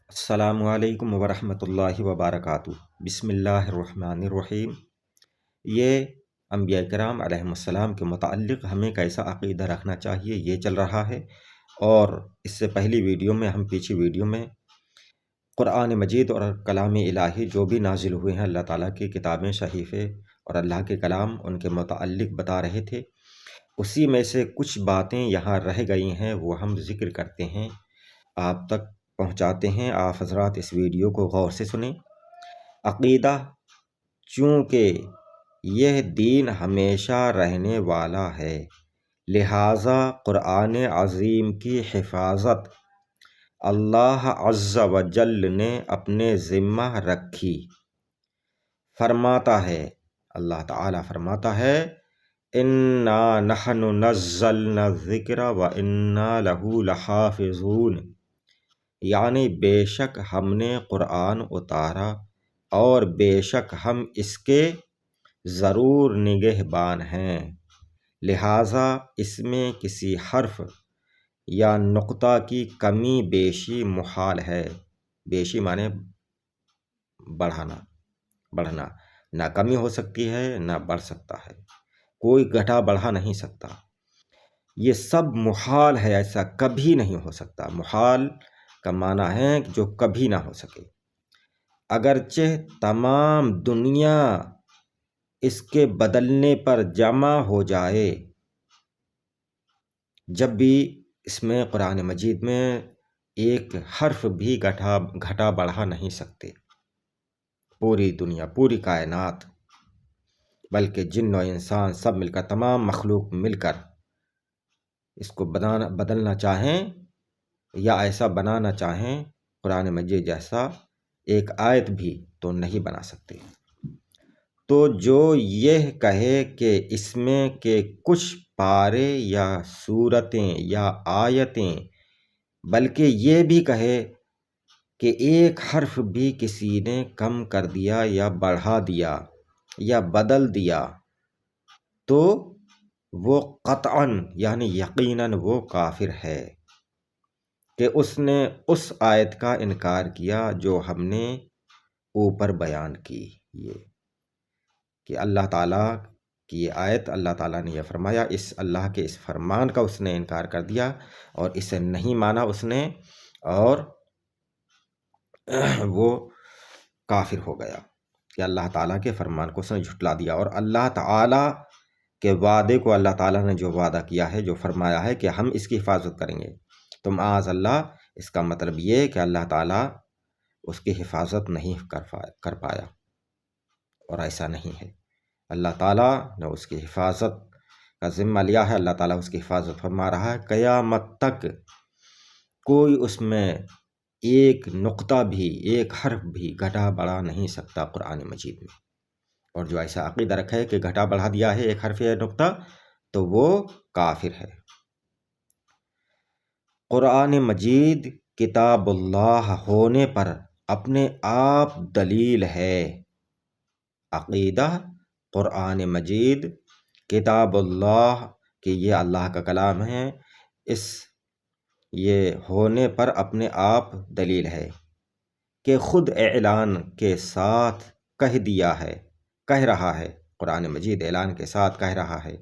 السلام علیکم ورحمۃ اللہ وبرکاتہ۔ بسم اللہ الرحمن الرحیم۔ یہ انبیاء کرام علیہم السلام کے متعلق ہمیں کیسا عقیدہ رکھنا چاہیے یہ چل رہا ہے، اور اس سے پہلی ویڈیو میں پیچھے ویڈیو میں قرآن مجید اور کلام الہی جو بھی نازل ہوئے ہیں، اللہ تعالیٰ کی کتابیں، صحیفے اور اللہ کے کلام، ان کے متعلق بتا رہے تھے۔ اسی میں سے کچھ باتیں یہاں رہ گئی ہیں، وہ ہم ذکر کرتے ہیں، آپ تک پہنچاتے ہیں۔ آپ حضرات اس ویڈیو کو غور سے سنیں۔ عقیدہ، چونکہ یہ دین ہمیشہ رہنے والا ہے، لہٰذا قرآن عظیم کی حفاظت اللہ عز و جل نے اپنے ذمہ رکھی۔ فرماتا ہے، اللہ تعالیٰ فرماتا ہے، اِنَّا نَحْنُ نَزَّلْنَا الذِّكْرَ وَإِنَّا لَهُ لَحَافِظُونَ، یعنی بے شک ہم نے قرآن اتارا اور بے شک ہم اس کے ضرور نگہبان ہیں، لہٰذا اس میں کسی حرف یا نقطہ کی کمی بیشی محال ہے۔ بیشی معنی بڑھنا، نہ کمی ہو سکتی ہے نہ بڑھ سکتا ہے، کوئی گھٹا بڑھا نہیں سکتا، یہ سب محال ہے، ایسا کبھی نہیں ہو سکتا۔ محال کا معنی ہے جو کبھی نہ ہو سکے، اگرچہ تمام دنیا اس کے بدلنے پر جمع ہو جائے، جب بھی اس میں قرآن مجید میں ایک حرف بھی گھٹا بڑھا نہیں سکتے، پوری دنیا، پوری کائنات، بلکہ جن و انسان سب مل کر، تمام مخلوق مل کر اس کو بدلنا چاہیں یا ایسا بنانا چاہیں، قرآن مجید جیسا ایک آیت بھی تو نہیں بنا سکتے۔ تو جو یہ کہے کہ اس میں کے کچھ پارے یا سورتیں یا آیتیں، بلکہ یہ بھی کہے کہ ایک حرف بھی کسی نے کم کر دیا یا بڑھا دیا یا بدل دیا، تو وہ قطعاً یعنی یقیناً وہ کافر ہے، کہ اس نے اس آیت کا انکار کیا جو ہم نے اوپر بیان کی، یہ کہ اللہ تعالیٰ کی یہ آیت، اللہ تعالیٰ نے یہ فرمایا، اس اللہ کے اس فرمان کا اس نے انکار کر دیا اور اسے نہیں مانا اس نے، اور وہ کافر ہو گیا، کہ اللہ تعالیٰ کے فرمان کو اس نے جھٹلا دیا، اور اللہ تعالیٰ کے وعدے کو اللہ تعالیٰ نے جو وعدہ کیا ہے، جو فرمایا ہے کہ ہم اس کی حفاظت کریں گے، تو معاذ اللہ اس کا مطلب یہ کہ اللہ تعالیٰ اس کی حفاظت نہیں کر پایا، اور ایسا نہیں ہے۔ اللہ تعالیٰ نے اس کی حفاظت کا ذمہ لیا ہے، اللہ تعالیٰ اس کی حفاظت فرما رہا ہے، قیامت تک کوئی اس میں ایک نقطہ بھی، ایک حرف بھی گھٹا بڑھا نہیں سکتا قرآن مجید میں، اور جو ایسا عقیدہ رکھے کہ گھٹا بڑھا دیا ہے ایک حرف یا نقطہ، تو وہ کافر ہے۔ قرآن مجید کتاب اللہ ہونے پر اپنے آپ دلیل ہے۔ عقیدہ قرآن مجید کتاب اللہ کہ یہ اللہ کا کلام ہے، یہ ہونے پر اپنے آپ دلیل ہے، کہ خود اعلان کے ساتھ کہہ رہا ہے، قرآن مجید اعلان کے ساتھ کہہ رہا ہے،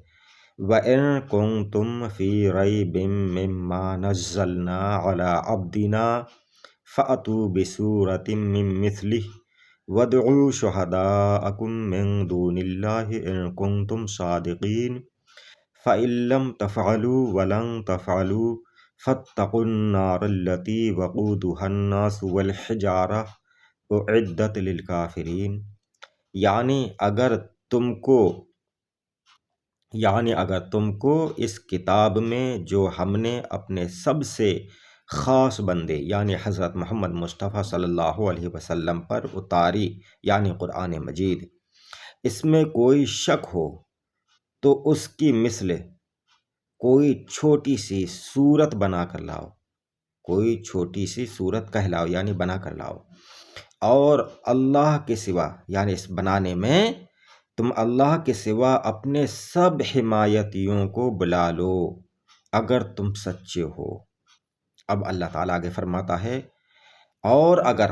وَإِن كُنتُمْ فِي رَيْبٍ مِّمَّا نَزَّلْنَا عَلَىٰ عَبْدِنَا فَأْتُوا بِسُورَةٍ مِّن مِّثْلِهِ وَادْعُوا شُهَدَاءَكُم مِّن دُونِ اللَّهِ إِن كُنتُمْ صَادِقِينَ فَإِن لَّمْ تَفْعَلُوا وَلَن تَفْعَلُوا فَاتَّقُوا النَّارَ الَّتِي وَقُودُهَا النَّاسُ وَالْحِجَارَةُ أُعِدَّتْ لِلْكَافِرِينَ، یعنی اگر تم کو اس کتاب میں جو ہم نے اپنے سب سے خاص بندے یعنی حضرت محمد مصطفیٰ صلی اللہ علیہ وسلم پر اتاری، یعنی قرآن مجید، اس میں کوئی شک ہو تو اس کی مثل کوئی چھوٹی سی صورت بنا کر لاؤ، کوئی چھوٹی سی صورت کہہ لاؤ یعنی بنا کر لاؤ، اور اللہ کے سوا یعنی اس بنانے میں تم اللہ کے سوا اپنے سب حمایتیوں کو بلا لو اگر تم سچے ہو۔ اب اللہ تعالیٰ آگے فرماتا ہے، اور اگر،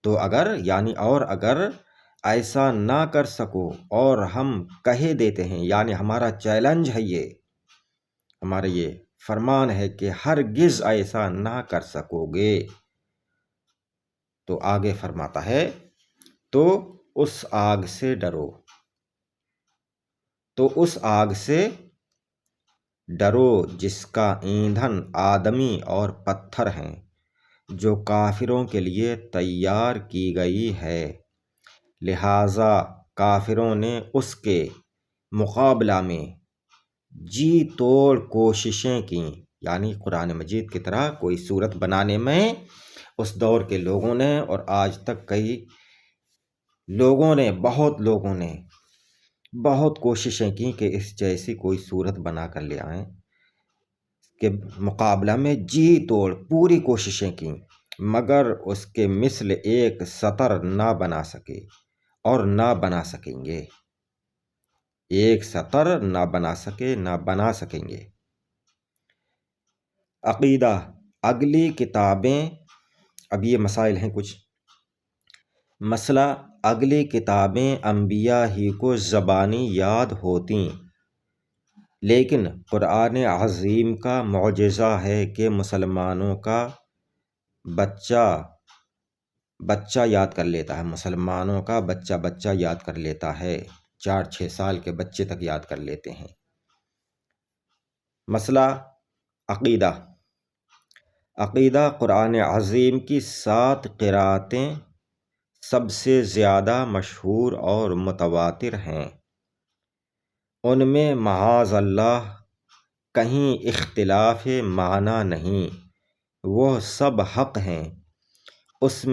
تو اگر یعنی اور اگر ایسا نہ کر سکو اور ہم کہے دیتے ہیں، یعنی ہمارا چیلنج ہے، یہ ہمارا یہ فرمان ہے کہ ہرگز ایسا نہ کر سکو گے، تو آگے فرماتا ہے تو اس آگ سے ڈرو، تو اس آگ سے ڈرو جس کا ایندھن آدمی اور پتھر ہیں، جو کافروں کے لیے تیار کی گئی ہے، لہذا کافروں نے اس کے مقابلہ میں جی توڑ کوششیں کیں، یعنی قرآن مجید کی طرح کوئی صورت بنانے میں اس دور کے لوگوں نے اور آج تک کئی لوگوں نے، بہت لوگوں نے بہت کوششیں کی کہ اس جیسی کوئی صورت بنا کر لے آئیں، کے مقابلہ میں جی توڑ پوری کوششیں کیں، مگر اس کے مثل ایک سطر نہ بنا سکے اور نہ بنا سکیں گے، ایک سطر نہ بنا سکے نہ بنا سکیں گے۔ عقیدہ، اگلی کتابیں، اب یہ مسائل ہیں کچھ۔ مسئلہ، اگلی کتابیں انبیاء ہی کو زبانی یاد ہوتیں، لیکن قرآن عظیم کا معجزہ ہے کہ مسلمانوں کا بچہ یاد کر لیتا ہے، مسلمانوں کا بچہ یاد کر لیتا ہے، 4-6 سال کے بچے تک یاد کر لیتے ہیں۔ مسئلہ عقیدہ، عقیدہ قرآن عظیم کی 7 قرأتیں سب سے زیادہ مشہور اور متواتر ہیں، ان میں معاذ اللہ کہیں اختلاف معنی نہیں، وہ سب حق ہیں۔ اس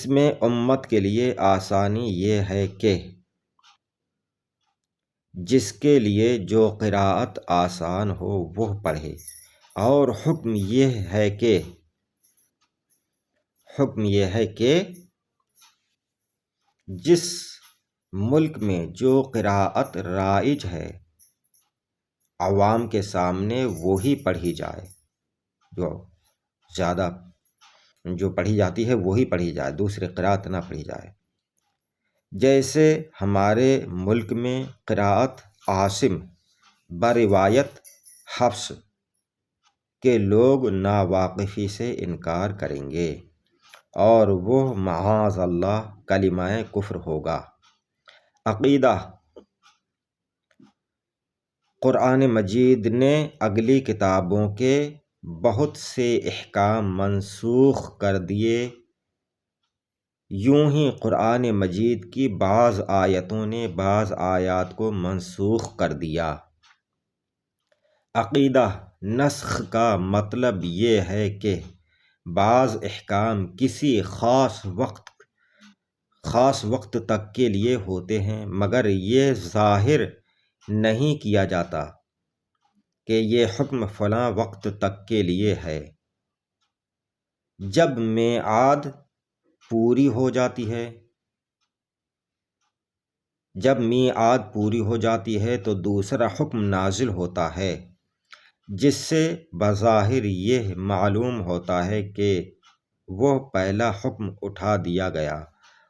میں امت کے لیے آسانی یہ ہے کہ جس کے لیے جو قراءت آسان ہو وہ پڑھے، اور حکم یہ ہے کہ جس ملک میں جو قراءت رائج ہے عوام کے سامنے وہی پڑھی جائے، جو پڑھی جاتی ہے وہی پڑھی جائے، دوسری قراءت نہ پڑھی جائے۔ جیسے ہمارے ملک میں قراءت عاصم بروایت حفص کے لوگ ناواقفی سے انکار کریں گے اور وہ معاذ اللہ کلمہ کفر ہوگا۔ عقیدہ، قرآن مجید نے اگلی کتابوں کے بہت سے احکام منسوخ کر دیے، یوں ہی قرآن مجید کی بعض آیتوں نے بعض آیات کو منسوخ کر دیا۔ عقیدہ، نسخ کا مطلب یہ ہے کہ بعض احکام کسی خاص وقت تک کے لیے ہوتے ہیں، مگر یہ ظاہر نہیں کیا جاتا کہ یہ حکم فلاں وقت تک کے لیے ہے۔ جب میعاد پوری ہو جاتی ہے تو دوسرا حکم نازل ہوتا ہے، جس سے بظاہر یہ معلوم ہوتا ہے کہ وہ پہلا حکم اٹھا دیا گیا،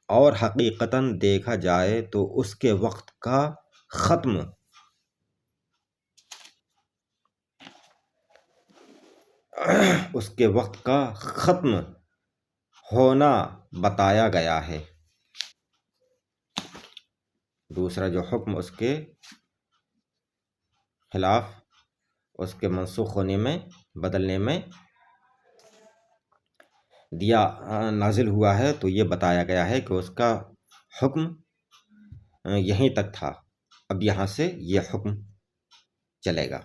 اور حقیقتاً دیکھا جائے تو اس کے وقت کا ختم ہونا بتایا گیا ہے۔ دوسرا جو حکم اس کے خلاف، اس کے منسوخ ہونے میں، بدلنے میں نازل ہوا ہے، تو یہ بتایا گیا ہے کہ اس کا حکم یہیں تک تھا، اب یہاں سے یہ حکم چلے گا۔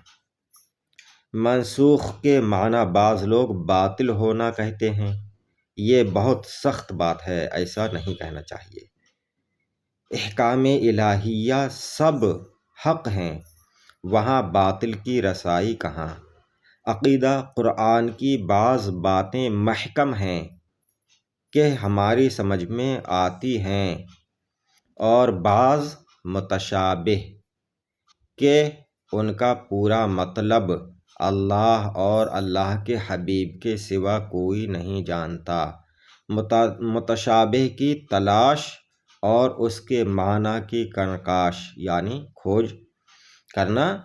منسوخ کے معنی بعض لوگ باطل ہونا کہتے ہیں، یہ بہت سخت بات ہے، ایسا نہیں کہنا چاہیے۔ احکام الہیہ سب حق ہیں، وہاں باطل کی رسائی کہاں؟ عقیدہ، قرآن کی بعض باتیں محکم ہیں کہ ہماری سمجھ میں آتی ہیں، اور بعض متشابہ کہ ان کا پورا مطلب اللہ اور اللہ کے حبیب کے سوا کوئی نہیں جانتا۔ متشابہ کی تلاش اور اس کے معنی کی کنکاش یعنی کھوج کرنا،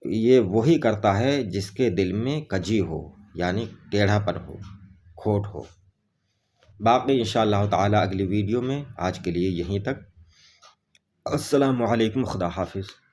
یہ وہی کرتا ہے جس کے دل میں کجی ہو یعنی ٹیڑھا پن ہو، کھوٹ ہو۔ باقی انشاءاللہ تعالی اگلی ویڈیو میں، آج کے لیے یہیں تک۔ السلام علیکم، خدا حافظ۔